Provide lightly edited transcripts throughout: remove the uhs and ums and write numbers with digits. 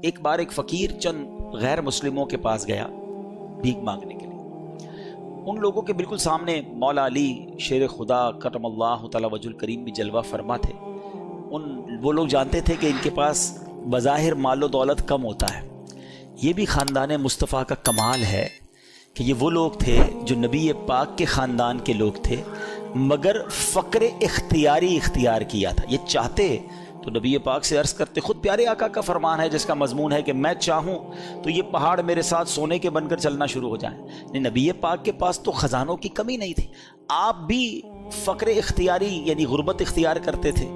ایک بار ایک فقیر چند غیر مسلموں کے پاس گیا بھیک مانگنے کے لیے. ان لوگوں کے بالکل سامنے مولا علی شیر خدا کرم اللہ تعالی وجہ الکریم بھی جلوہ فرما تھے. وہ لوگ جانتے تھے کہ ان کے پاس بظاہر مال و دولت کم ہوتا ہے. یہ بھی خاندان مصطفیٰ کا کمال ہے کہ یہ وہ لوگ تھے جو نبی پاک کے خاندان کے لوگ تھے، مگر فقر اختیاری اختیار کیا تھا. یہ چاہتے تو نبی پاک سے عرض کرتے، خود پیارے آقا کا فرمان ہے جس کا مضمون ہے کہ میں چاہوں تو یہ پہاڑ میرے ساتھ سونے کے بن کر چلنا شروع ہو جائیں. نبی پاک کے پاس تو خزانوں کی کمی نہیں تھی. آپ بھی فقر اختیاری یعنی غربت اختیار کرتے تھے،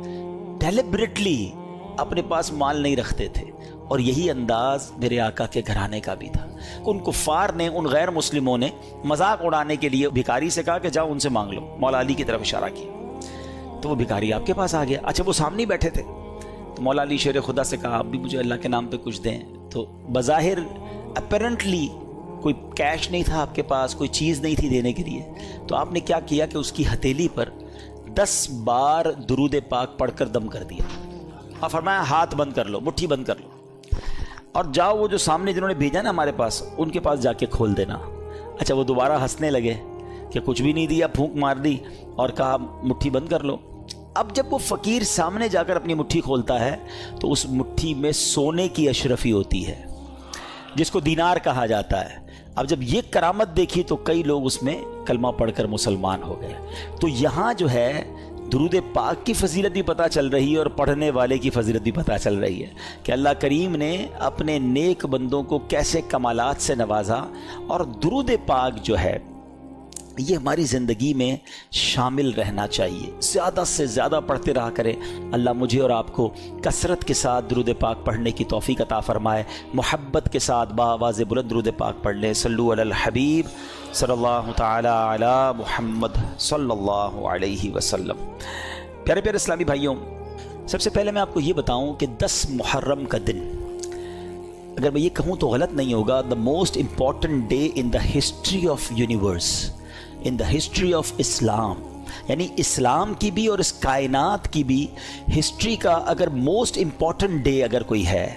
ڈیلیبریٹلی اپنے پاس مال نہیں رکھتے تھے. اور یہی انداز میرے آقا کے گھرانے کا بھی تھا. ان کفار نے، ان غیر مسلموں نے مذاق اڑانے کے لیے بھکاری سے کہا کہ جاؤ ان سے مانگ لو. مولا علی کی طرف اشارہ کیا تو وہ بھکاری آپ کے پاس آ گیا. اچھا وہ سامنے بیٹھے تھے تو مولا علی شیر خدا سے کہا آپ بھی مجھے اللہ کے نام پہ کچھ دیں. تو بظاہر اپیرنٹلی کوئی کیش نہیں تھا آپ کے پاس، کوئی چیز نہیں تھی دینے کے لیے. تو آپ نے کیا کیا کہ اس کی ہتھیلی پر 10 بار درود پاک پڑھ کر دم کر دیا اور فرمایا ہاتھ بند کر لو، مٹھی بند کر لو اور جاؤ وہ جو سامنے جنہوں نے بھیجا نا ہمارے پاس ان کے پاس جا کے کھول دینا. اچھا وہ دوبارہ ہنسنے لگے کہ کچھ بھی نہیں دیا، پھونک مار دی اور کہا مٹھی بند کر لو. اب جب وہ فقیر سامنے جا کر اپنی مٹھی کھولتا ہے تو اس مٹھی میں سونے کی اشرفی ہوتی ہے جس کو دینار کہا جاتا ہے. اب جب یہ کرامت دیکھی تو کئی لوگ اس میں کلمہ پڑھ کر مسلمان ہو گئے. تو یہاں جو ہے درود پاک کی فضیلت بھی پتہ چل رہی ہے اور پڑھنے والے کی فضیلت بھی پتہ چل رہی ہے کہ اللہ کریم نے اپنے نیک بندوں کو کیسے کمالات سے نوازا. اور درود پاک جو ہے یہ ہماری زندگی میں شامل رہنا چاہیے، زیادہ سے زیادہ پڑھتے رہا کریں. اللہ مجھے اور آپ کو کثرت کے ساتھ درود پاک پڑھنے کی توفیق عطا فرمائے. محبت کے ساتھ بآواز بلند درود پاک پڑھ لیں. صلو علی الحبیب صلی اللہ تعالی علی محمد صلی اللہ علیہ وسلم. پیارے پیارے اسلامی بھائیوں، سب سے پہلے میں آپ کو یہ بتاؤں کہ 10 محرم کا دن، اگر میں یہ کہوں تو غلط نہیں ہوگا، the most important day in the history of universe, in the history of Islam. یعنی اسلام کی بھی اور اس کائنات کی بھی ہسٹری کا اگر موسٹ امپورٹنٹ ڈے اگر کوئی ہے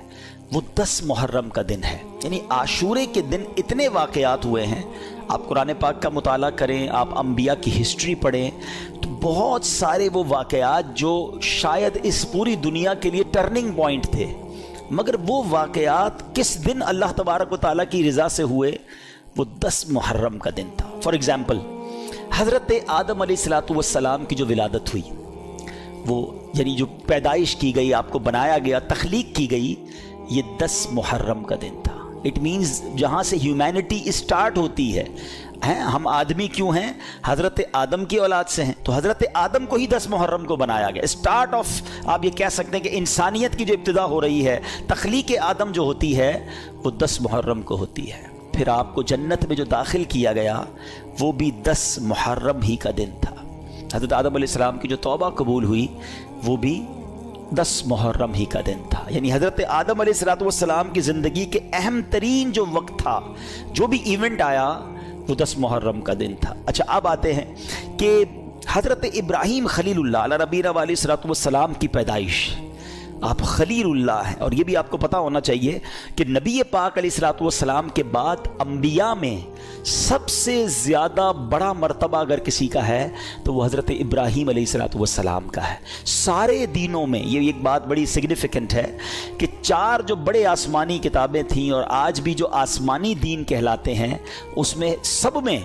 وہ 10 محرم کا دن ہے. یعنی عاشورے کے دن اتنے واقعات ہوئے ہیں. آپ قرآن پاک کا مطالعہ کریں، آپ انبیاء کی ہسٹری پڑھیں تو بہت سارے وہ واقعات جو شاید اس پوری دنیا کے لیے ٹرننگ پوائنٹ تھے، مگر وہ واقعات کس دن اللہ تبارک و تعالیٰ کی رضا سے ہوئے؟ وہ 10 محرم کا دن تھا. فار ایگزامپل حضرت آدم علیہ السلام کی جو ولادت ہوئی، وہ یعنی جو پیدائش کی گئی، آپ کو بنایا گیا، تخلیق کی گئی، یہ 10 محرم کا دن تھا. اٹ مینز جہاں سے ہیومینٹی اسٹارٹ ہوتی ہے. ہم آدمی کیوں ہیں؟ حضرت آدم کی اولاد سے ہیں، تو حضرت آدم کو ہی 10 محرم کو بنایا گیا. اسٹارٹ آف آپ یہ کہہ سکتے ہیں کہ انسانیت کی جو ابتدا ہو رہی ہے، تخلیق آدم جو ہوتی ہے وہ 10 محرم کو ہوتی ہے. پھر آپ کو جنت میں جو داخل کیا گیا وہ بھی 10 محرم ہی کا دن تھا. حضرت آدم علیہ السلام کی جو توبہ قبول ہوئی وہ بھی 10 محرم ہی کا دن تھا. یعنی حضرت آدم علیہ السلام کی زندگی کے اہم ترین جو وقت تھا، جو بھی ایونٹ آیا وہ 10 محرم کا دن تھا. اچھا اب آتے ہیں کہ حضرت ابراہیم خلیل اللہ علیہ نبینا علیہ السلام کی پیدائش، آپ خلیل اللہ ہیں. اور یہ بھی آپ کو پتہ ہونا چاہیے کہ نبی پاک علیہ السلام کے بعد انبیاء میں سب سے زیادہ بڑا مرتبہ اگر کسی کا ہے تو وہ حضرت ابراہیم علیہ السلام کا ہے. سارے دینوں میں یہ ایک بات بڑی سگنیفیکنٹ ہے کہ 4 جو بڑے آسمانی کتابیں تھیں اور آج بھی جو آسمانی دین کہلاتے ہیں، اس میں سب میں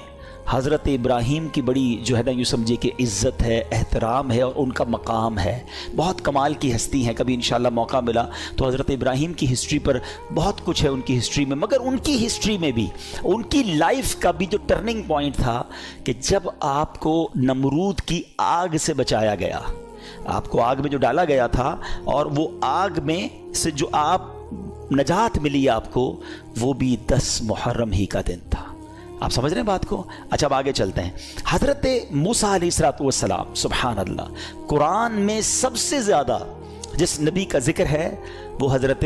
حضرت ابراہیم کی بڑی جو ہے نا یوں سمجھے کہ عزت ہے، احترام ہے اور ان کا مقام ہے. بہت کمال کی ہستی ہیں. کبھی انشاءاللہ موقع ملا تو حضرت ابراہیم کی ہسٹری پر بہت کچھ ہے ان کی ہسٹری میں. مگر ان کی ہسٹری میں بھی ان کی لائف کا بھی جو ٹرننگ پوائنٹ تھا کہ جب آپ کو نمرود کی آگ سے بچایا گیا، آپ کو آگ میں جو ڈالا گیا تھا اور وہ آگ میں سے جو آپ نجات ملی آپ کو، وہ بھی 10 محرم ہی کا دن تھا. آپ سمجھ رہے ہیں بات کو؟ اچھا اب آگے چلتے ہیں. حضرت موسیٰ علیہ السلام، سبحان اللہ، قرآن میں سب سے زیادہ جس نبی کا ذکر ہے وہ حضرت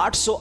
800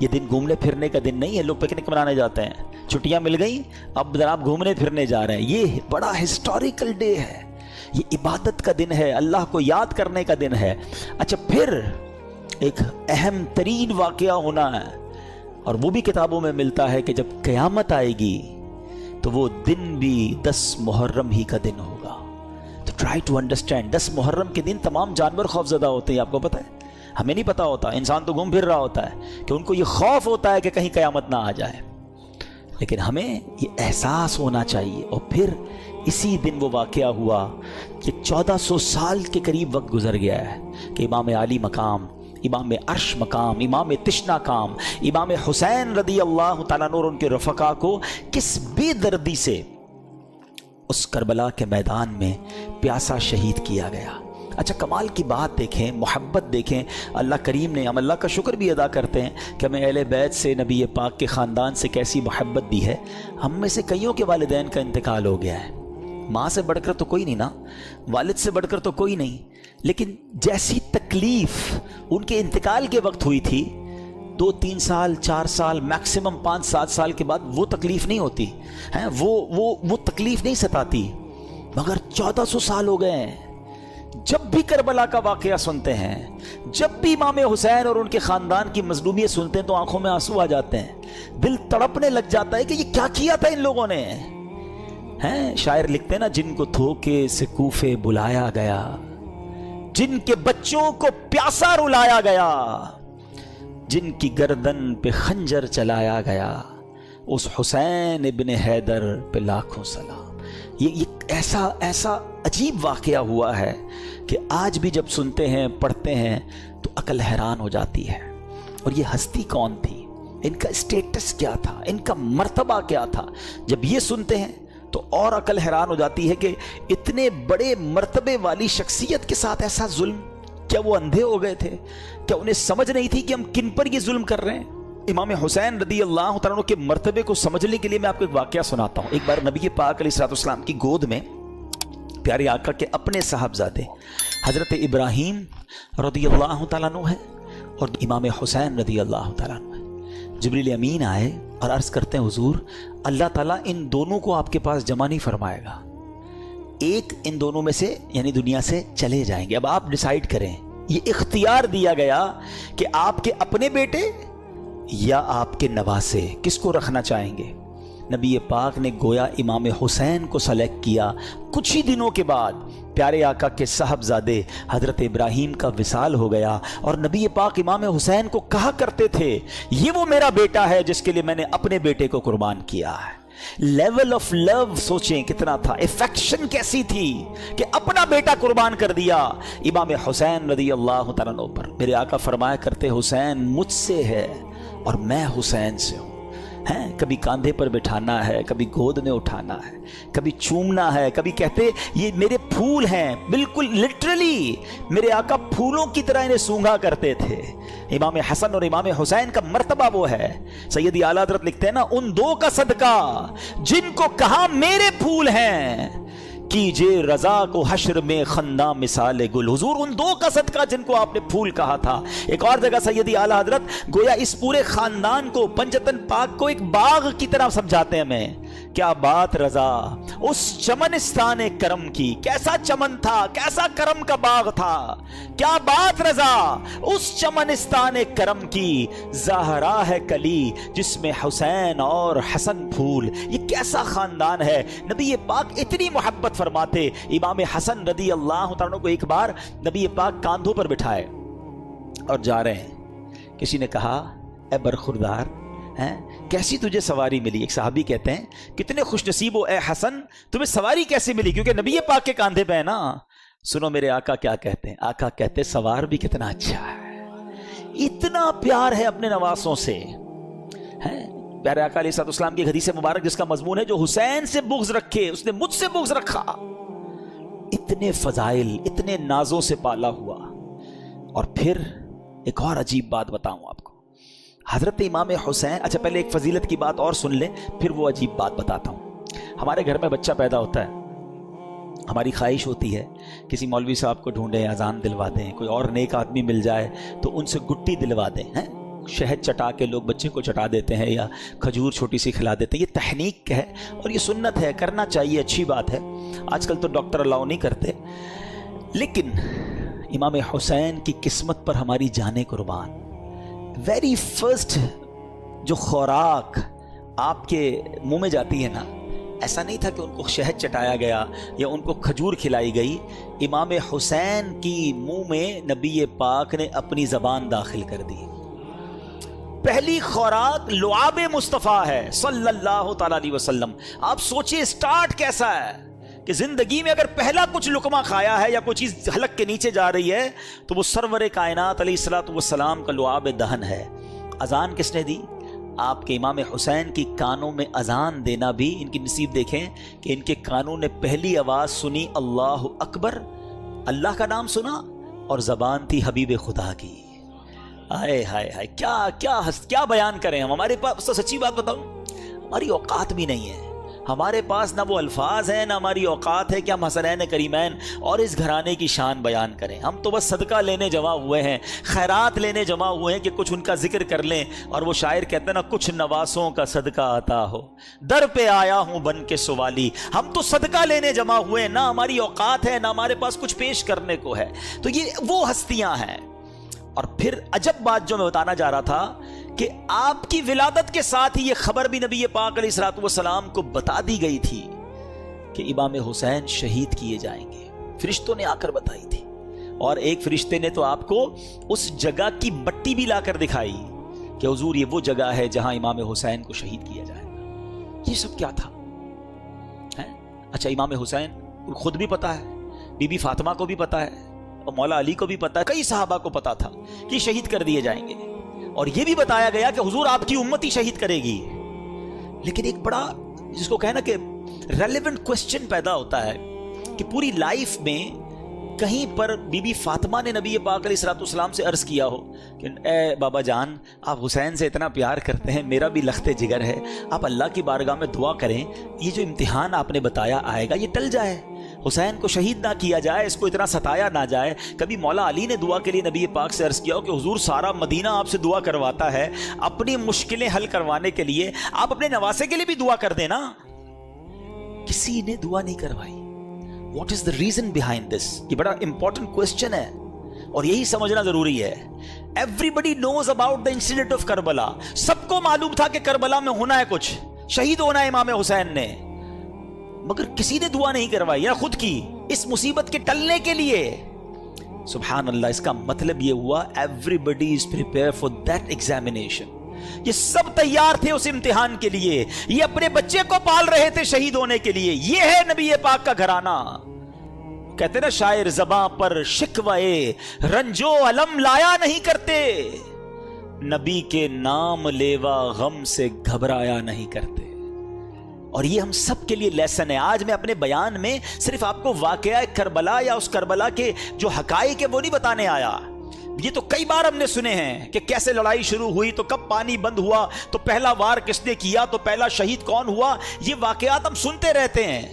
یہ دن گھومنے پھرنے کا دن نہیں ہے، لوگ پکنک منانے جاتے ہیں، چھٹیاں مل گئی اب جناب گھومنے پھرنے جا رہے ہیں۔ یہ بڑا ہسٹوریکل ڈے ہے، یہ عبادت کا دن ہے، اللہ کو یاد کرنے کا دن ہے۔ اچھا پھر ایک اہم ترین واقعہ ہونا ہے، اور وہ بھی کتابوں میں ملتا ہے کہ جب قیامت آئے گی تو وہ دن بھی 10 محرم ہی کا دن ہوگا۔ تو ٹرائی ٹو انڈرسٹینڈ، 10 محرم کے دن تمام جانور خوف زدہ ہوتے ہیں، آپ کو پتہ ہے؟ ہمیں نہیں پتا ہوتا، انسان تو گھوم پھر رہا ہوتا ہے کہ ان کو یہ خوف ہوتا ہے کہ کہیں قیامت نہ آ جائے، لیکن ہمیں یہ احساس ہونا چاہیے۔ اور پھر اسی دن وہ واقعہ ہوا کہ 1400 سال کے قریب وقت گزر گیا ہے کہ امام علی مقام، امام عرش مقام، امام تشنا کام، امام حسین رضی اللہ تعالیٰ عنہ اور ان کے رفقا کو کس بے دردی سے اس کربلا کے میدان میں پیاسا شہید کیا گیا۔ اچھا کمال کی بات دیکھیں، محبت دیکھیں، اللہ کریم نے، ہم اللہ کا شکر بھی ادا کرتے ہیں کہ ہمیں اہل بیت سے، نبی پاک کے خاندان سے کیسی محبت دی ہے۔ ہم میں سے کئیوں کے والدین کا انتقال ہو گیا ہے، ماں سے بڑھ کر تو کوئی نہیں نا، والد سے بڑھ کر تو کوئی نہیں، لیکن جیسی تکلیف ان کے انتقال کے وقت ہوئی تھی 2-3 سال 4 سال میکسیمم 5-7 سال کے بعد وہ تکلیف نہیں ہوتی ہے، وہ تکلیف نہیں ستاتی، مگر 1400 سال ہو گئے ہیں۔ جب بھی کربلا کا واقعہ سنتے ہیں، جب بھی امام حسین اور ان کے خاندان کی مظلومیت سنتے ہیں تو آنکھوں میں آنسو آ جاتے ہیں، دل تڑپنے لگ جاتا ہے کہ یہ کیا کیا تھا ان لوگوں نے۔ ہیں شاعر لکھتے ہیں نا، جن کو دھوکے سے کوفے بلایا گیا، جن کے بچوں کو پیاسا رلایا گیا، جن کی گردن پہ خنجر چلایا گیا، اس حسین ابن حیدر پہ لاکھوں سلام۔ یہ ایسا عجیب واقعہ ہوا ہے کہ آج بھی جب سنتے ہیں، پڑھتے ہیں تو عقل حیران ہو جاتی ہے۔ اور یہ ہستی کون تھی، ان کا اسٹیٹس کیا تھا، ان کا مرتبہ کیا تھا، جب یہ سنتے ہیں تو اور عقل حیران ہو جاتی ہے کہ اتنے بڑے مرتبے والی شخصیت کے ساتھ ایسا ظلم۔ کیا وہ اندھے ہو گئے تھے؟ کیا انہیں سمجھ نہیں تھی کہ ہم کن پر یہ ظلم کر رہے ہیں؟ امام حسین رضی اللہ تعالیٰ عنہ کے مرتبے کو سمجھنے کے لیے میں آپ کو ایک واقعہ سناتا ہوں۔ ایک بار نبی پاک علیہ الصلوۃ والسلام کی گود میں پیارے آقا کے اپنے صاحبزادے حضرت ابراہیم رضی اللہ تعالیٰ عنہ ہے اور امام حسین رضی اللہ تعالیٰ عنہ ہے۔ جبریل امین آئے اور عرض کرتے ہیں حضور اللہ تعالیٰ ان دونوں کو آپ کے پاس جمع نہیں فرمائے گا، ایک ان دونوں میں سے یعنی دنیا سے چلے جائیں گے، اب آپ ڈیسائیڈ کریں۔ یہ اختیار دیا گیا کہ آپ کے اپنے بیٹے یا آپ کے نواسے کس کو رکھنا چاہیں گے؟ نبی پاک نے گویا امام حسین کو سلیکٹ کیا۔ کچھ ہی دنوں کے بعد پیارے آقا کے صاحبزادے حضرت ابراہیم کا وصال ہو گیا، اور نبی پاک امام حسین کو کہا کرتے تھے یہ وہ میرا بیٹا ہے جس کے لیے میں نے اپنے بیٹے کو قربان کیا ہے۔ لیول آف لو سوچیں کتنا تھا، افیکشن کیسی تھی کہ اپنا بیٹا قربان کر دیا امام حسین رضی اللہ تعالیٰ عنہ پر۔ میرے آقا فرمایا کرتے حسین مجھ سے ہے اور میں حسین سے ہوں۔ کبھی کاندھے پر بٹھانا ہے، کبھی گود میں اٹھانا ہے، کبھی چومنا ہے، کبھی کہتے یہ میرے پھول ہیں، بالکل لٹرلی میرے آقا پھولوں کی طرح انہیں سونگھا کرتے تھے۔ امام حسن اور امام حسین کا مرتبہ وہ ہے، سیدی اعلیٰ حضرت لکھتے ہیں نا، ان دو کا صدقہ جن کو کہا میرے پھول ہیں، کیجئے رضا کو حشر میں خنداں مثال گل۔ حضور ان دو کا صدقہ جن کو آپ نے پھول کہا تھا۔ ایک اور جگہ سیدی اعلیٰ حضرت گویا اس پورے خاندان کو، پنجتن پاک کو ایک باغ کی طرح سمجھاتے ہیں ہمیں۔ کیا بات رضا اس چمنستان کرم کی، کیسا چمن تھا، کیسا کرم کا باغ تھا، کیا بات رضا اس چمنستان کرم کی، زہرا ہے کلی جس میں حسین اور حسن پھول۔ یہ کیسا خاندان ہے۔ نبی پاک اتنی محبت فرماتے۔ امام حسن رضی اللہ تعالیٰ عنہ کو ایک بار نبی پاک کاندھوں پر بٹھائے اور جا رہے ہیں، کسی نے کہا اے برخوردار کیسی تجھے سواری ملی؟ ایک صحابی کہتے ہیں کتنے خوش نصیب ہو اے حسن، تمہیں سواری کیسی ملی؟ کیونکہ نبی پاک کے کاندھے پہ ہے نا۔ سنو میرے آقا کیا کہتے ہیں، آقا کہتے سوار بھی کتنا اچھا ہے، اتنا پیار ہے اپنے نواسوں سے۔ پیارے آقا علیہ السلام کی حدیث مبارک جس کا مضمون ہے جو حسین سے بغض رکھے اس نے مجھ سے بغض رکھا۔ اتنے فضائل، اتنے نازوں سے پالا ہوا۔ اور پھر ایک اور عجیب بات بتاؤں آپ کو، حضرت امام حسین، اچھا پہلے ایک فضیلت کی بات اور سن لیں پھر وہ عجیب بات بتاتا ہوں۔ ہمارے گھر میں بچہ پیدا ہوتا ہے، ہماری خواہش ہوتی ہے کسی مولوی صاحب کو ڈھونڈیں، اذان دلوا دیں، کوئی اور نیک آدمی مل جائے تو ان سے گٹی دلوا دیں، شہد چٹا کے لوگ بچے کو چٹا دیتے ہیں یا کھجور چھوٹی سی کھلا دیتے ہیں. یہ تحنیک ہے اور یہ سنت ہے, کرنا چاہیے, اچھی بات ہے. آج کل تو ڈاکٹر الاؤ نہیں کرتے. لیکن امام حسین کی قسمت پر ہماری جانیں قربان. ویری فرسٹ جو خوراک آپ کے منہ میں جاتی ہے نا, ایسا نہیں تھا کہ ان کو شہد چٹایا گیا یا ان کو کھجور کھلائی گئی. امام حسین کی منہ میں نبی پاک نے اپنی زبان داخل کر دی. پہلی خوراک لعاب مصطفیٰ ہے صلی اللہ تعالی علیہ وسلم. آپ سوچئے سٹارٹ کیسا ہے کہ زندگی میں اگر پہلا کچھ لقمہ کھایا ہے یا کوئی چیز حلق کے نیچے جا رہی ہے تو وہ سرور کائنات علیہ الصلوۃ والسلام کا لعاب دہن ہے. اذان کس نے دی؟ آپ کے امام حسین کی کانوں میں اذان دینا بھی ان کی نصیب. دیکھیں کہ ان کے کانوں نے پہلی آواز سنی اللہ اکبر, اللہ کا نام سنا, اور زبان تھی حبیب خدا کی. ہائے ہائے ہائے, کیا بیان کریں ہم. ہمارے پاس تو سچی بات بتاؤں, ہماری اوقات بھی نہیں ہے. ہمارے پاس نہ وہ الفاظ ہیں نہ ہماری اوقات ہے کہ ہم حسنین کریمین اور اس گھرانے کی شان بیان کریں. ہم تو بس صدقہ لینے جمع ہوئے ہیں, خیرات لینے جمع ہوئے ہیں کہ کچھ ان کا ذکر کر لیں. اور وہ شاعر کہتے ہیں نا, کچھ نواسوں کا صدقہ عطا ہو, در پہ آیا ہوں بن کے سوالی. ہم تو صدقہ لینے جمع ہوئے ہیں, نہ ہماری اوقات ہے نہ ہمارے پاس کچھ پیش کرنے کو ہے. تو یہ وہ ہستیاں ہیں. اور پھر عجب بات جو میں بتانا جا رہا تھا کہ آپ کی ولادت کے ساتھ ہی یہ خبر بھی نبی پاک علیہ الصلوۃ والسلام کو بتا دی گئی تھی کہ امام حسین شہید کیے جائیں گے. فرشتوں نے آ کر بتائی تھی, اور ایک فرشتے نے تو آپ کو اس جگہ کی مٹی بھی لا کر دکھائی کہ حضور یہ وہ جگہ ہے جہاں امام حسین کو شہید کیا جائے گا. یہ سب کیا تھا؟ اچھا, امام حسین خود بھی پتا ہے, بی بی فاطمہ کو بھی پتا ہے, اور مولا علی کو بھی پتا ہے, کئی صحابہ کو پتا تھا کہ شہید کر دیے جائیں گے. اور یہ بھی بتایا گیا کہ حضور آپ کی امت ہی شہید کرے گی. لیکن ایک بڑا جس کو کہنا کہ ریلیونٹ کوسچن پیدا ہوتا ہے کہ پوری لائف میں کہیں پر بی بی فاطمہ نے نبی پاک علیہ الصلوۃ والسلام سے عرض کیا ہو کہ اے بابا جان, آپ حسین سے اتنا پیار کرتے ہیں, میرا بھی لخت جگر ہے, آپ اللہ کی بارگاہ میں دعا کریں یہ جو امتحان آپ نے بتایا آئے گا یہ ٹل جائے, حسین کو شہید نہ کیا جائے, اس کو اتنا ستایا نہ جائے. کبھی مولا علی نے دعا کے لیے نبی پاک سے عرض کیا ہو کہ حضور سارا مدینہ آپ سے دعا کرواتا ہے, اپنی مشکلیں حل کروانے کے لیے آپ اپنے نواسے کے لیے بھی دعا کر دینا. کسی نے دعا نہیں کروائی. What is the reason behind this? یہ بڑا امپورٹنٹ کوسچن ہے اور یہی سمجھنا ضروری ہے. Everybody knows about the incident of Karbala. سب کو معلوم تھا کہ کربلا میں ہونا ہے, کچھ شہید ہونا ہے امام حسین نے, مگر کسی نے دعا نہیں کروائی یا خود کی اس مصیبت کے ٹلنے کے لیے. سبحان اللہ. اس کا مطلب یہ ہوا everybody is prepared for that examination. یہ سب تیار تھے اس امتحان کے لیے, یہ اپنے بچے کو پال رہے تھے شہید ہونے کے لیے. یہ ہے نبی پاک کا گھرانہ. کہتے نا شاعر, زباں پر شکوے رنجو علم لایا نہیں کرتے, نبی کے نام لیوا غم سے گھبرایا نہیں کرتے. اور یہ ہم سب کے لیے لیسن ہے. آج میں اپنے بیان میں صرف آپ کو واقعہ کربلا یا اس کربلا کے جو حقائق ہے وہ نہیں بتانے آیا. یہ تو کئی بار ہم نے سنے ہیں کہ کیسے لڑائی شروع ہوئی, تو کب پانی بند ہوا, تو پہلا وار کس نے کیا, تو پہلا شہید کون ہوا. یہ واقعات ہم سنتے رہتے ہیں,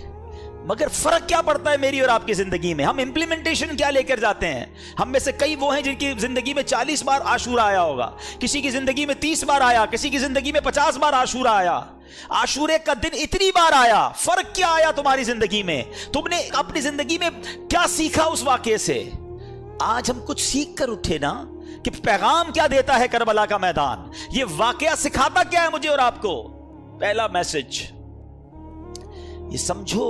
مگر فرق کیا پڑتا ہے میری اور آپ کی زندگی میں؟ ہم امپلیمنٹیشن کیا لے کر جاتے ہیں؟ ہم میں سے کئی وہ ہیں جن کی زندگی میں 40 بار عاشورہ آیا ہوگا, کسی کی زندگی میں 30 بار آیا, کسی کی زندگی میں 50 بار عاشورہ آیا. عاشورے کا دن اتنی بار آیا, فرق کیا آیا تمہاری زندگی میں؟ تم نے اپنی زندگی میں کیا سیکھا اس واقعے سے؟ آج ہم کچھ سیکھ کر اٹھے نا کہ پیغام کیا دیتا ہے کربلا کا میدان, یہ واقعہ سکھاتا کیا ہے مجھے اور آپ کو. پہلا میسج یہ سمجھو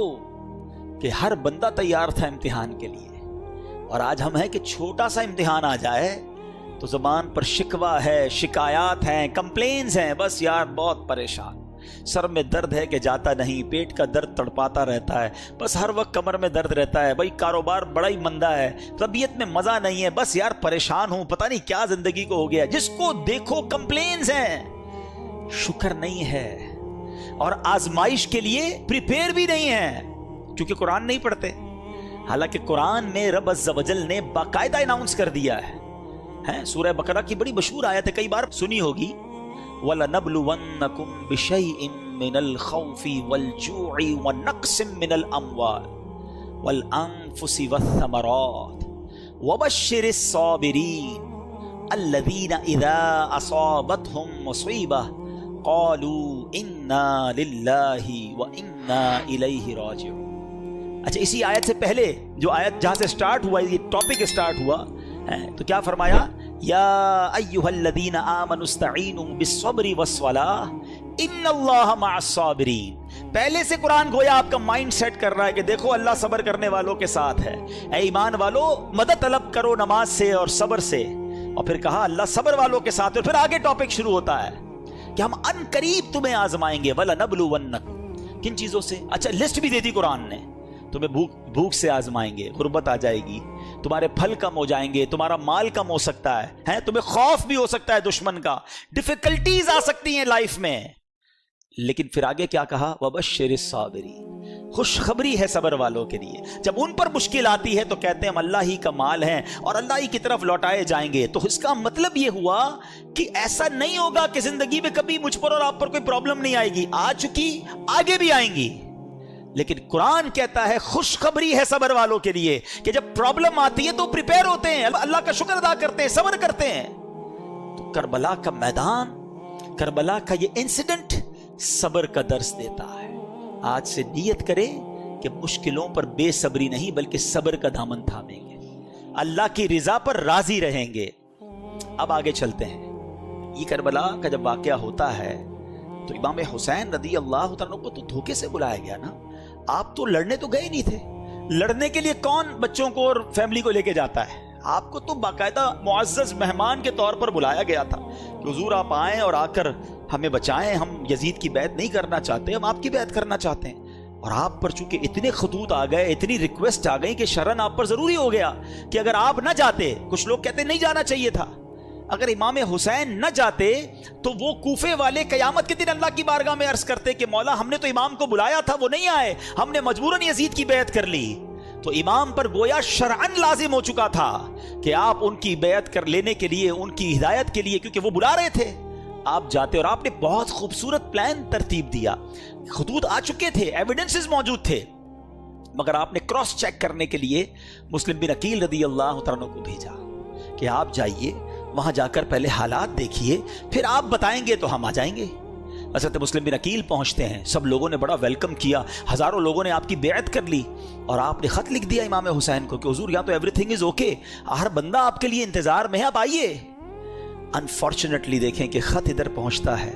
کہ ہر بندہ تیار تھا امتحان کے لیے, اور آج ہم ہیں کہ چھوٹا سا امتحان آ جائے تو زبان پر شکوہ ہے, شکایات ہیں, کمپلینز ہیں, بس یار بہت پریشان, سر میں درد ہے کہ جاتا نہیں, پیٹ کا درد تڑپاتا رہتا ہے, بس ہر وقت کمر میں درد رہتا ہے, بھائی کاروبار بڑا ہی مندہ ہے, طبیعت میں مزہ نہیں ہے, بس یار پریشان ہوں, پتہ نہیں کیا زندگی کو ہو گیا. جس کو دیکھو کمپلینز ہیں, شکر نہیں ہے, اور آزمائش کے لیے پریپیئر بھی نہیں ہے کیونکہ قرآن نہیں پڑھتے. حالانکہ قرآن میں رب عز و جل نے باقاعدہ اناؤنس کر دیا ہے. سورہ بقرہ کی بڑی مشہور آیت ہے, کئی بار سنی ہوگی, وَلَنَبْلُوَنَّكُمْ بِشَيْءٍ مِّنَ الْخَوْفِ وَالْجُوعِ وَنَقْصٍ مِّنَ الْأَمْوَالِ وَالْأَنفُسِ وَالثَّمَرَاتِ وَبَشِّرِ الصَّابِرِينَ الذین اذا اصابتهم مصیبہ قالوا انا للہ وانا الیہ راجعون. اچھا اسی آیت سے پہلے جو آیت جہاں سے سٹارٹ ہوا، یہ ٹاپک سٹارٹ ہوا تو کیا فرمایا؟ یا ایھا الذین آمنوا استعینوا بالصبر والصلاۃ ان اللہ مع الصابرین. پہلے سے قرآن گویا آپ کا مائنڈ سیٹ کر رہا ہے کہ دیکھو اللہ صبر کرنے والوں کے ساتھ ہے. اے ایمان والو مدد طلب کرو نماز سے اور صبر سے. اور پھر کہا اللہ صبر والوں کے ساتھ. اور پھر آگے ٹاپک شروع ہوتا ہے کہ ہم ان قریب تمہیں آزمائیں گے. وَلَنَبْلُوَنَّكُمْ. کن چیزوں سے؟ اچھا لسٹ بھی دے دی قرآن نے. تمہیں بھوک سے آزمائیں گے، غربت آ جائے گی، تمہارے پھل کم ہو جائیں گے، تمہارا مال کم ہو سکتا ہے، تمہیں خوف بھی ہو سکتا ہے دشمن کا، ڈیفیکلٹیز آ سکتی ہیں لائف میں. لیکن پھر آگے کیا کہا؟ وَبَشِّرِ الصَّابِرِينَ. خوشخبری ہے صبر والوں کے لیے. جب ان پر مشکل آتی ہے تو کہتے ہیں ہم اللہ ہی کا مال ہیں اور اللہ ہی کی طرف لوٹائے جائیں گے. تو اس کا مطلب یہ ہوا کہ ایسا نہیں ہوگا کہ زندگی میں کبھی مجھ پر اور آپ پر کوئی پرابلم نہیں آئے گی. آ چکی، آگے بھی آئیں گی. لیکن قرآن کہتا ہے خوشخبری ہے صبر والوں کے لیے کہ جب پرابلم آتی ہے تو پریپیئر ہوتے ہیں، اللہ کا شکر ادا کرتے ہیں، صبر کرتے ہیں. تو کربلا کا میدان، کربلا کا یہ انسیڈنٹ صبر کا درس دیتا ہے. آج سے نیت کریں کہ مشکلوں پر بے صبری نہیں بلکہ صبر کا دامن تھامیں گے، اللہ کی رضا پر راضی رہیں گے. اب آگے چلتے ہیں. یہ کربلا کا جب واقعہ ہوتا ہے تو امام حسین رضی اللہ عنہ کو تو دھوکے سے بلایا گیا نا. آپ تو لڑنے تو گئے نہیں تھے. لڑنے کے لیے کون بچوں کو اور فیملی کو لے کے جاتا ہے؟ آپ کو تو باقاعدہ معزز مہمان کے طور پر بلایا گیا تھا کہ حضور آپ آئیں اور آ کر ہمیں بچائیں. ہم یزید کی بیعت نہیں کرنا چاہتے، ہم آپ کی بیعت کرنا چاہتے ہیں. اور آپ پر چونکہ اتنے خطوط آ گئے، اتنی ریکویسٹ آ گئی کہ شرن آپ پر ضروری ہو گیا کہ اگر آپ نہ جاتے، کچھ لوگ کہتے نہیں جانا چاہیے تھا، اگر امام حسین نہ جاتے تو وہ کوفے والے قیامت کے دن اللہ کی بارگاہ میں عرض کرتے کہ مولا ہم نے تو امام کو بلایا تھا، وہ نہیں آئے، ہم نے مجبوراً یزید کی بیعت کر لی. تو امام پر گویا شرعاً لازم ہو چکا تھا کہ آپ ان کی بیعت کر لینے کے لیے، ان کی ہدایت کے لیے، کیونکہ وہ بلا رہے تھے، آپ جاتے. اور آپ نے بہت خوبصورت پلان ترتیب دیا. خطوط آ چکے تھے، ایویڈنسز موجود تھے، مگر آپ نے کراس چیک کرنے کے لیے مسلم بن عقیل رضی اللہ عنہ کو بھیجا کہ آپ جائیے، وہاں جا کر پہلے حالات دیکھیے، پھر آپ بتائیں گے تو ہم آ جائیں گے. حضرت مسلم بن عقیل پہنچتے ہیں، سب لوگوں نے بڑا ویلکم کیا، ہزاروں لوگوں نے آپ کی بیعت کر لی. اور آپ نے خط لکھ دیا امام حسین کو کہ حضور یہاں تو ایوری تھنگ از اوکے، ہر بندہ آپ کے لیے انتظار میں ہے، آپ آئیے. انفارچونیٹلی دیکھیں کہ خط ادھر پہنچتا ہے،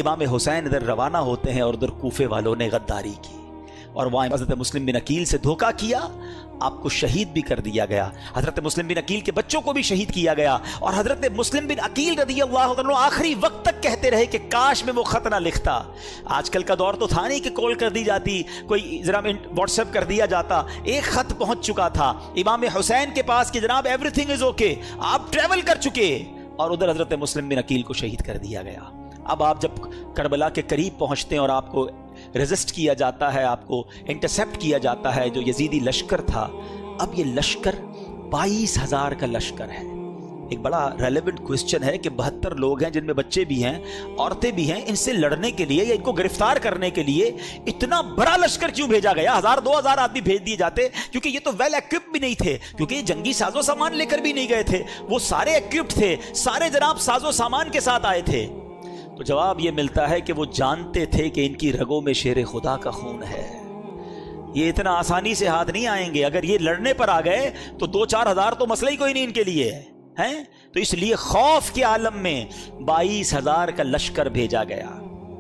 امام حسین ادھر روانہ ہوتے ہیں اور ادھر کوفے والوں نے غداری کی اور وہاں حضرت مسلم بن عقیل سے دھوکہ کیا. آپ کو شہید بھی کر دیا گیا، حضرت مسلم بن عقیل کے بچوں کو بھی شہید کیا گیا. اور حضرت مسلم بن عقیل رضی اللہ عنہ آخری وقت تک کہتے رہے کہ کاش میں وہ خط نہ لکھتا. آج کل کا دور تو تھا نہیں کہ کال کر دی جاتی، کوئی ذرا واٹس ایپ کر دیا جاتا. ایک خط پہنچ چکا تھا امام حسین کے پاس کہ جناب ایوری تھنگ از اوکے، آپ ٹریول کر چکے، اور ادھر حضرت مسلم بن عقیل کو شہید کر دیا گیا. اب آپ جب کربلا کے قریب پہنچتے ہیں اور آپ کو ریزسٹ کیا جاتا ہے، آپ کو انٹرسیپٹ کیا جاتا ہے جو یزیدی لشکر تھا. اب یہ لشکر 22,000 کا لشکر ہے. ایک بڑا ریلیونٹ کوسچن ہے کہ 72 لوگ ہیں جن میں بچے بھی ہیں، عورتیں بھی ہیں، ان سے لڑنے کے لیے یا ان کو گرفتار کرنے کے لیے اتنا بڑا لشکر کیوں بھیجا گیا؟ 1000-2000 آدمی بھیج دیے جاتے، کیونکہ یہ تو ویل ایکوپڈ بھی نہیں تھے، کیونکہ یہ جنگی ساز و سامان لے کر بھی نہیں گئے تھے، وہ سارے ایکوپڈ تھے، سارے جناب ساز و سامان کے ساتھ آئے تھے. تو جواب یہ ملتا ہے کہ وہ جانتے تھے کہ ان کی رگوں میں شیر خدا کا خون ہے، یہ اتنا آسانی سے ہاتھ نہیں آئیں گے. اگر یہ لڑنے پر آ گئے تو 2-4 ہزار تو مسئلہ ہی کوئی نہیں ان کے لیے ہے. تو اس لیے خوف کے عالم میں 22,000 کا لشکر بھیجا گیا.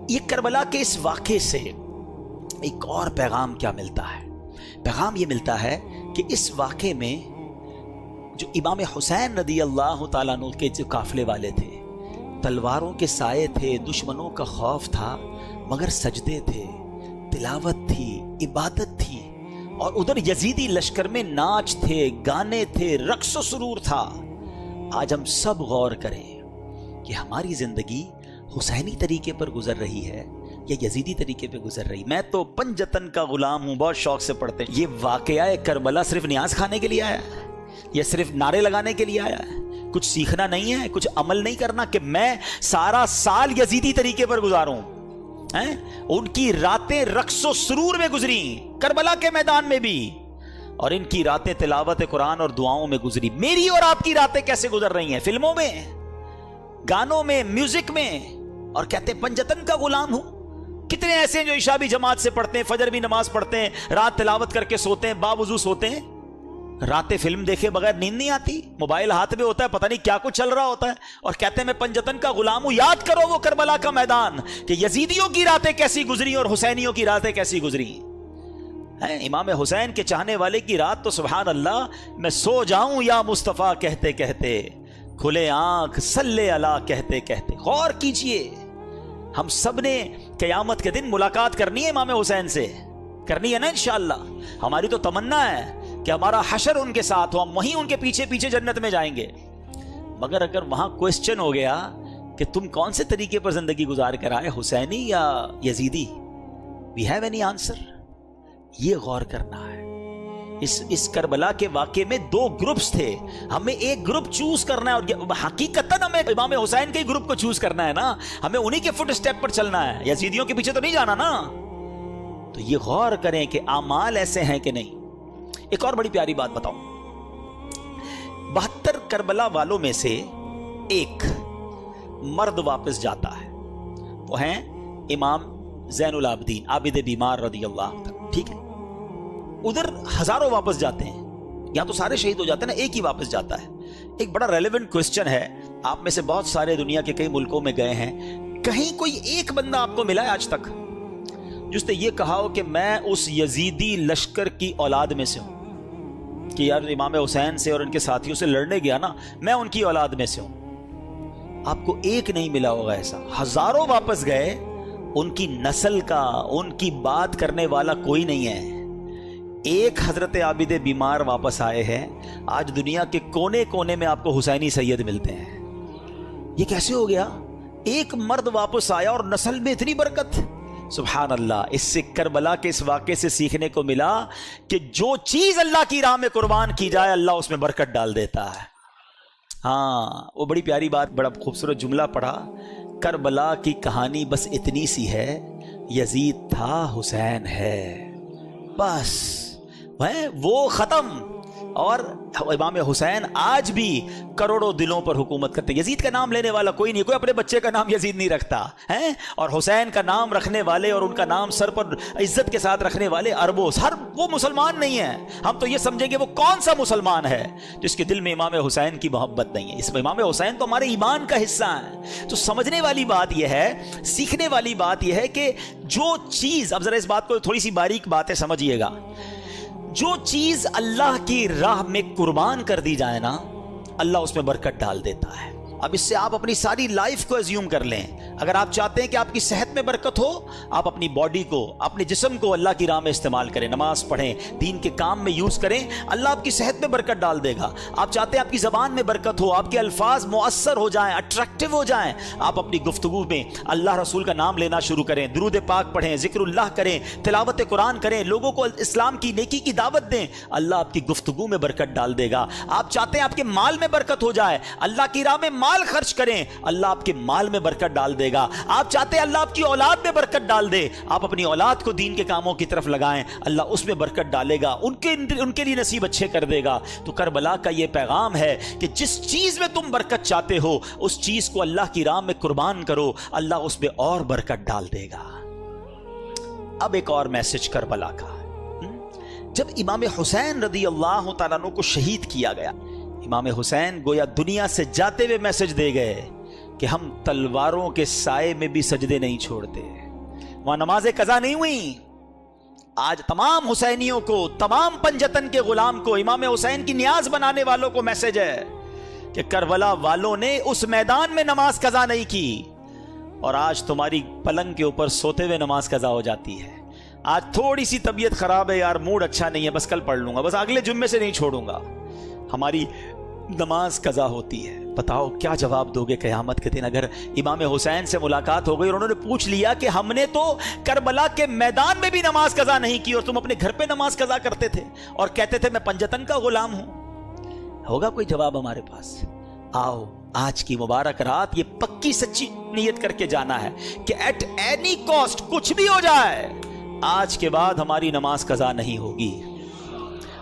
یہ کربلا کے اس واقعے سے ایک اور پیغام کیا ملتا ہے؟ پیغام یہ ملتا ہے کہ اس واقعے میں جو امام حسین رضی اللہ تعالیٰ عنہ کے جو قافلے والے تھے، تلواروں کے سائے تھے، دشمنوں کا خوف تھا، مگر سجدے تھے، تلاوت تھی، عبادت تھی. اور ادھر یزیدی لشکر میں ناچ تھے، گانے تھے، رقص و سرور تھا. آج ہم سب غور کریں کہ ہماری زندگی حسینی طریقے پر گزر رہی ہے یا یزیدی طریقے پہ گزر رہی. میں تو پنجتن کا غلام ہوں، بہت شوق سے پڑھتے ہیں. یہ واقعہ کربلا صرف نیاز کھانے کے لیے آیا ہے یا صرف نعرے لگانے کے لیے آیا ہے؟ کچھ سیکھنا نہیں ہے، کچھ عمل نہیں کرنا کہ میں سارا سال یزیدی طریقے پر گزاروں؟ ان کی راتیں رقص و سرور میں گزری، کربلا کے میدان میں بھی. اور ان کی راتیں تلاوت قرآن اور دعاؤں میں گزری. میری اور آپ کی راتیں کیسے گزر رہی ہیں؟ فلموں میں، گانوں میں، میوزک میں، اور کہتے ہیں پنجتن کا غلام ہوں. کتنے ایسے ہیں جو عشاء بھی جماعت سے پڑھتے ہیں، فجر بھی نماز پڑھتے ہیں، رات تلاوت کر کے سوتے ہیں، باوضو سوتے ہیں، راتیں فلم دیکھے بغیر نیند نہیں آتی، موبائل ہاتھ میں ہوتا ہے، پتہ نہیں کیا کچھ چل رہا ہوتا ہے، اور کہتے ہیں میں پنجتن کا غلام ہوں. یاد کرو وہ کربلا کا میدان کہ یزیدیوں کی راتیں کیسی گزری اور حسینیوں کی راتیں کیسی گزری. امام حسین کے چاہنے والے کی رات تو سبحان اللہ، میں سو جاؤں یا مصطفیٰ کہتے کہتے، کھلے آنکھ صلی اللہ کہتے کہتے. غور کیجئے، ہم سب نے قیامت کے دن ملاقات کرنی ہے امام حسین سے، کرنی ہے نا انشاءاللہ. ہماری تو تمنا ہے کہ ہمارا حشر ان کے ساتھ ہو، ہم وہیں ان کے پیچھے پیچھے جنت میں جائیں گے. مگر اگر وہاں کوسچن ہو گیا کہ تم کون سے طریقے پر زندگی گزار کر آئے، حسینی یا یزیدی، وی ہیو اینی آنسر؟ یہ غور کرنا ہے. اس کربلا کے واقعے میں دو گروپس تھے، ہمیں ایک گروپ چوز کرنا ہے، اور حقیقتاً ہمیں امام حسین کے گروپ کو چوز کرنا ہے نا، ہمیں انہی کے فٹ اسٹیپ پر چلنا ہے، یزیدیوں کے پیچھے تو نہیں جانا نا. تو یہ غور کریں کہ اعمال ایسے ہیں کہ نہیں. ایک اور بڑی پیاری بات بتاؤں، 72 کربلا والوں میں سے ایک مرد واپس جاتا ہے، وہ ہیں امام زین العابدین عابد بیمار رضی اللہ عنہ. ٹھیک ہے، ادھر ہزاروں واپس جاتے ہیں، یہاں تو سارے شہید ہو جاتے ہیں نا، ایک ہی واپس جاتا ہے. ایک بڑا ریلیونٹ کوسچن ہے، آپ میں سے بہت سارے دنیا کے کئی ملکوں میں گئے ہیں، کہیں کوئی ایک بندہ آپ کو ملا ہے آج تک جس نے یہ کہا ہو کہ میں اس یزیدی لشکر کی اولاد میں سے ہوں، کہ یار امام حسین سے اور ان کے ساتھیوں سے لڑنے گیا نا، میں ان کی اولاد میں سے ہوں؟ آپ کو ایک نہیں ملا ہوگا ایسا. ہزاروں واپس گئے، ان کی نسل کا، ان کی بات کرنے والا کوئی نہیں ہے. ایک حضرت عابد بیمار واپس آئے ہیں، آج دنیا کے کونے کونے میں آپ کو حسینی سید ملتے ہیں. یہ کیسے ہو گیا؟ ایک مرد واپس آیا اور نسل میں اتنی برکت. سبحان اللہ. اس سے کربلا کے اس واقعے سے سیکھنے کو ملا کہ جو چیز اللہ کی راہ میں قربان کی جائے اللہ اس میں برکت ڈال دیتا ہے. ہاں، وہ بڑی پیاری بات، بڑا خوبصورت جملہ پڑھا، کربلا کی کہانی بس اتنی سی ہے، یزید تھا حسین ہے، بس وہ ختم. اور امام حسین آج بھی کروڑوں دلوں پر حکومت کرتے ہیں. یزید کا نام لینے والا کوئی نہیں، کوئی اپنے بچے کا نام یزید نہیں رکھتا ہے، اور حسین کا نام رکھنے والے اور ان کا نام سر پر عزت کے ساتھ رکھنے والے اربوں، ہر وہ مسلمان نہیں ہے. ہم تو یہ سمجھیں گے وہ کون سا مسلمان ہے جس کے دل میں امام حسین کی محبت نہیں ہے. اس میں امام حسین تو ہمارے ایمان کا حصہ ہے. تو سمجھنے والی بات یہ ہے، سیکھنے والی بات یہ ہے کہ جو چیز، اب ذرا اس بات کو تھوڑی سی باریک باتیں سمجھیے گا، جو چیز اللہ کی راہ میں قربان کر دی جائے نا، اللہ اس میں برکت ڈال دیتا ہے. اب اس سے آپ اپنی ساری لائف کو ایزیوم کر لیں. اگر آپ چاہتے ہیں کہ آپ کی صحت میں برکت ہو، آپ اپنی باڈی کو، اپنے جسم کو اللہ کی راہ میں استعمال کریں، نماز پڑھیں، دین کے کام میں یوز کریں، اللہ آپ کی صحت میں برکت ڈال دے گا. آپ چاہتے ہیں آپ کی زبان میں برکت ہو، آپ کے الفاظ مؤثر ہو جائیں، اٹریکٹیو ہو جائیں، آپ اپنی گفتگو میں اللہ رسول کا نام لینا شروع کریں، درود پاک پڑھیں، ذکر اللہ کریں، تلاوت قرآن کریں، لوگوں کو اسلام کی نیکی کی دعوت دیں، اللہ آپ کی گفتگو میں برکت ڈال دے گا. آپ چاہتے ہیں آپ کے مال میں برکت ہو جائے، اللہ کی راہ میں مال خرچ کریں، اللہ آپ کے مال میں برکت ڈال دے گا. آپ چاہتے ہیں اللہ آپ کی اولاد میں برکت ڈال دے، آپ اپنی اولاد کو دین کے کاموں کی طرف لگائیں، اللہ اس میں برکت ڈالے گا، ان کے لیے نصیب اچھے کر دے گا. تو کربلا کا یہ پیغام ہے کہ جس چیز میں تم برکت چاہتے ہو اس چیز کو اللہ کی راہ میں قربان کرو، اللہ اس میں اور برکت ڈال دے گا. اب ایک اور میسج کربلا کا، جب امام حسین رضی اللہ تعالیٰ عنہ کو شہید کیا گیا، امام حسین گویا دنیا سے جاتے ہوئے میسج دے گئے کہ ہم تلواروں کے سائے میں بھی سجدے نہیں چھوڑتے. وہاں نمازیں قضا نہیں ہوئی. آج تمام حسینیوں کو، تمام پنجتن کے غلام کو، امام حسین کی نیاز بنانے والوں کو میسج ہے کہ کربلا والوں نے اس میدان میں نماز قضا نہیں کی، اور آج تمہاری پلنگ کے اوپر سوتے ہوئے نماز قضا ہو جاتی ہے. آج تھوڑی سی طبیعت خراب ہے یار، موڈ اچھا نہیں ہے، بس کل پڑھ لوں گا، بس اگلے جمعے سے نہیں چھوڑوں گا، ہماری نماز قضا ہوتی ہے. بتاؤ کیا جواب دو گے قیامت کے دن اگر امام حسین سے ملاقات ہو گئی اور انہوں نے پوچھ لیا کہ ہم نے تو کربلا کے میدان میں بھی نماز قضا نہیں کی اور تم اپنے گھر پہ نماز قضا کرتے تھے اور کہتے تھے میں پنجتن کا غلام ہوں؟ ہوگا کوئی جواب ہمارے پاس؟ آؤ آج کی مبارک رات یہ پکی سچی نیت کر کے جانا ہے کہ ایٹ اینی کاسٹ کچھ بھی ہو جائے، آج کے بعد ہماری نماز قضا نہیں ہوگی.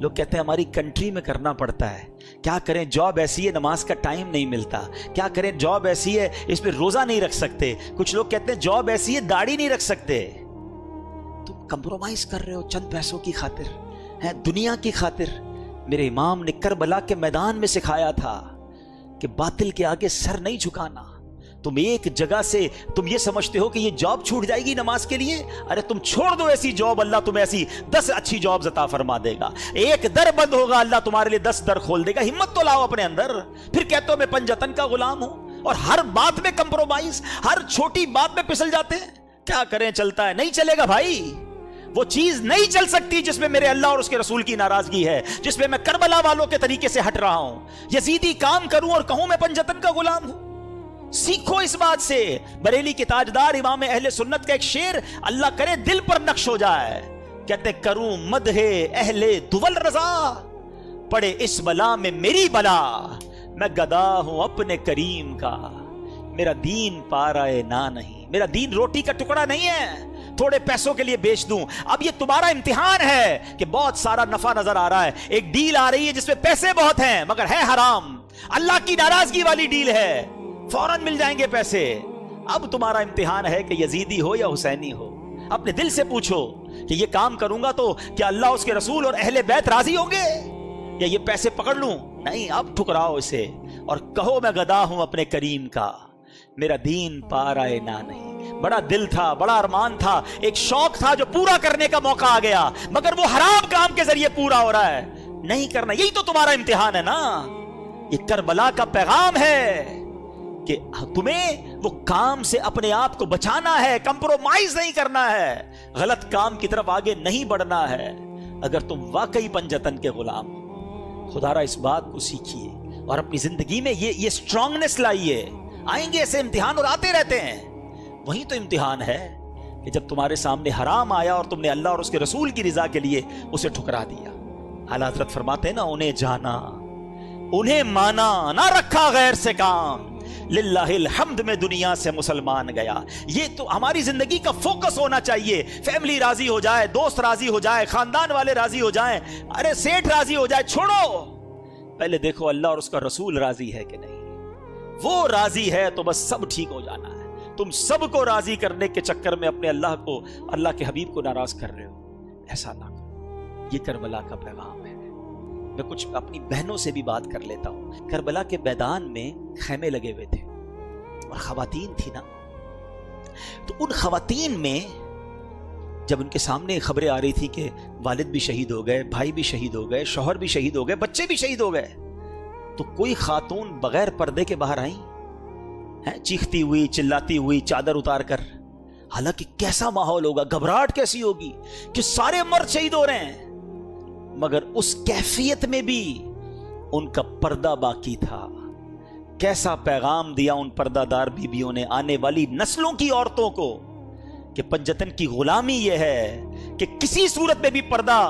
لوگ کہتے ہیں ہماری کنٹری میں کرنا پڑتا ہے، کیا کریں جاب ایسی ہے نماز کا ٹائم نہیں ملتا، کیا کریں جاب ایسی ہے اس پہ روزہ نہیں رکھ سکتے، کچھ لوگ کہتے ہیں جاب ایسی ہے داڑھی نہیں رکھ سکتے۔ تم کمپرومائز کر رہے ہو چند پیسوں کی خاطر، ہے دنیا کی خاطر۔ میرے امام نے کربلا کے میدان میں سکھایا تھا کہ باطل کے آگے سر نہیں جھکانا۔ تم ایک جگہ سے تم یہ سمجھتے ہو کہ یہ جاب چھوٹ جائے گی نماز کے لیے، ارے تم چھوڑ دو ایسی جاب، اللہ تمہیں ایسی 10 اچھی جاب عطا فرما دے گا۔ ایک در بند ہوگا، اللہ تمہارے لیے 10 در کھول دے گا۔ ہمت تو لاؤ اپنے اندر۔ پھر کہتے ہو میں پنجتن کا غلام ہوں، اور ہر بات میں کمپرومائز، ہر چھوٹی بات میں پھسل جاتے ہیں۔ کیا کریں، چلتا ہے، نہیں چلے گا بھائی۔ وہ چیز نہیں چل سکتی جس میں میرے اللہ اور اس کے رسول کی ناراضگی ہے، جس میں میں کربلا والوں کے طریقے سے ہٹ رہا ہوں۔ یزیدی کام کروں اور کہوں میں پنجتن کا غلام ہوں؟ سیکھو اس بات سے۔ بریلی کے تاجدار امام اہل سنت کا ایک شعر اللہ کرے دل پر نقش ہو جائے، کہتے کروں مدح اہل دول رضا، پڑے اس بلا میں میری بلا، میں گدا ہوں اپنے کریم کا، میرا دین پارائے نہ نہیں، میرا دین روٹی کا ٹکڑا نہیں ہے تھوڑے پیسوں کے لیے بیچ دوں۔ اب یہ تمہارا امتحان ہے کہ بہت سارا نفع نظر آ رہا ہے، ایک ڈیل آ رہی ہے جس میں پیسے بہت ہیں مگر ہے حرام، اللہ کی ناراضگی والی ڈیل ہے، فوراً مل جائیں گے پیسے۔ اب تمہارا امتحان ہے کہ یزیدی ہو یا حسینی ہو۔ اپنے دل سے پوچھو کہ یہ کام کروں گا تو کیا اللہ اس کے رسول اور اہل بیت راضی ہوں گے، یا یہ پیسے پکڑ لوں؟ نہیں، اب ٹھکراؤ اسے اور کہو میں گدا ہوں اپنے کریم کا، میرا دین پارائے نہ نہیں۔ بڑا دل تھا، بڑا ارمان تھا، ایک شوق تھا جو پورا کرنے کا موقع آ گیا، مگر وہ حرام کام کے ذریعے پورا ہو رہا ہے۔ نہیں کرنا، یہی تو تمہارا امتحان ہے نا۔ یہ کربلا کا پیغام ہے کہ تمہیں وہ کام سے اپنے آپ کو بچانا ہے، کمپرومائز نہیں کرنا ہے، غلط کام کی طرف آگے نہیں بڑھنا ہے۔ اگر تم واقعی پنجتن کے غلام ہو، خدا را اس بات کو سیکھیے اور اپنی زندگی میں یہ سٹرونگنس لائیے۔ آئیں گے ایسے امتحان اور آتے رہتے ہیں۔ وہی تو امتحان ہے کہ جب تمہارے سامنے حرام آیا اور تم نے اللہ اور اس کے رسول کی رضا کے لیے اسے ٹھکرا دیا۔ اعلیٰ حضرت فرماتے ہیں نا، انہیں جانا، انہیں مانا، نہ رکھا غیر سے کام، للہ الحمد میں دنیا سے مسلمان گیا۔ یہ تو ہماری زندگی کا فوکس ہونا چاہیے۔ فیملی راضی ہو جائے، دوست راضی ہو جائے، خاندان والے راضی ہو جائیں، ارے سیٹھ راضی ہو جائے، چھوڑو، پہلے دیکھو اللہ اور اس کا رسول راضی ہے کہ نہیں۔ وہ راضی ہے تو بس سب ٹھیک ہو جانا ہے۔ تم سب کو راضی کرنے کے چکر میں اپنے اللہ کو، اللہ کے حبیب کو ناراض کر رہے ہو، ایسا نہ کرو۔ یہ کربلا کا پیغام ہے۔ میں کچھ اپنی بہنوں سے بھی بات کر لیتا ہوں۔ کربلا کے میدان میں خیمے لگے ہوئے تھے اور خواتین تھی نا، تو ان خواتین میں جب ان کے سامنے خبریں آ رہی تھی کہ والد بھی شہید ہو گئے، بھائی بھی شہید ہو گئے، شوہر بھی شہید ہو گئے، بچے بھی شہید ہو گئے، تو کوئی خاتون بغیر پردے کے باہر آئیں، چیختی ہوئی، چلاتی ہوئی، چادر اتار کر۔ حالانکہ کیسا ماحول ہوگا، گھبراہٹ کیسی ہوگی کہ سارے مرد شہید ہو رہے ہیں، مگر اس کیفیت میں بھی ان کا پردہ باقی تھا۔ کیسا پیغام دیا ان پردہ دار بیویوں نے آنے والی نسلوں کی عورتوں کو کہ پنجتن کی غلامی یہ ہے کہ کسی صورت میں بھی پردہ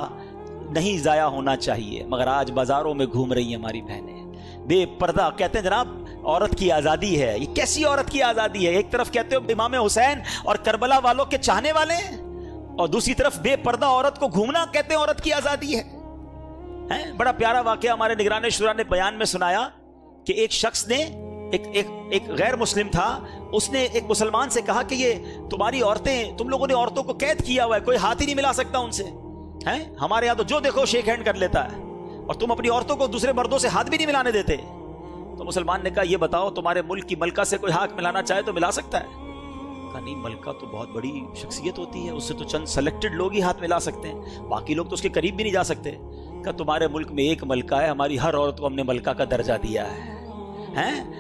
نہیں ضائع ہونا چاہیے۔ مگر آج بازاروں میں گھوم رہی ہیں ہماری بہنیں بے پردہ، کہتے ہیں جناب عورت کی آزادی ہے۔ یہ کیسی عورت کی آزادی ہے؟ ایک طرف کہتے ہو امام حسین اور کربلا والوں کے چاہنے والے ہیں، اور دوسری طرف بے پردہ عورت کو گھومنا کہتے ہیں عورت کی آزادی ہے۔ بڑا پیارا واقعہ ہمارے نگران شورا نے بیان میں سنایا کہ ایک شخص نے، ایک غیر مسلم تھا، اس نے ایک مسلمان سے کہا کہ یہ تمہاری عورتیں، تم لوگوں نے عورتوں کو قید کیا ہوا ہے، کوئی ہاتھ ہی نہیں ملا سکتا ان سے، ہمارے یہاں تو جو دیکھو شیک ہینڈ کر لیتا ہے، اور تم اپنی عورتوں کو دوسرے مردوں سے ہاتھ بھی نہیں ملانے دیتے۔ تو مسلمان نے کہا یہ بتاؤ تمہارے ملک کی ملکہ سے کوئی ہاتھ ملانا چاہے تو ملا سکتا ہے؟ کہا نہیں، ملکہ تو بہت بڑی شخصیت ہوتی ہے، اس سے تو چند سلیکٹڈ لوگ ہی ہاتھ ملا سکتے ہیں، باقی لوگ تو اس کے قریب بھی نہیں جا سکتے۔ کہا تمہارے ملک میں ایک ملکہ ہے، ہماری ہر عورت کو ہم نے ملکہ کا درجہ دیا ہے،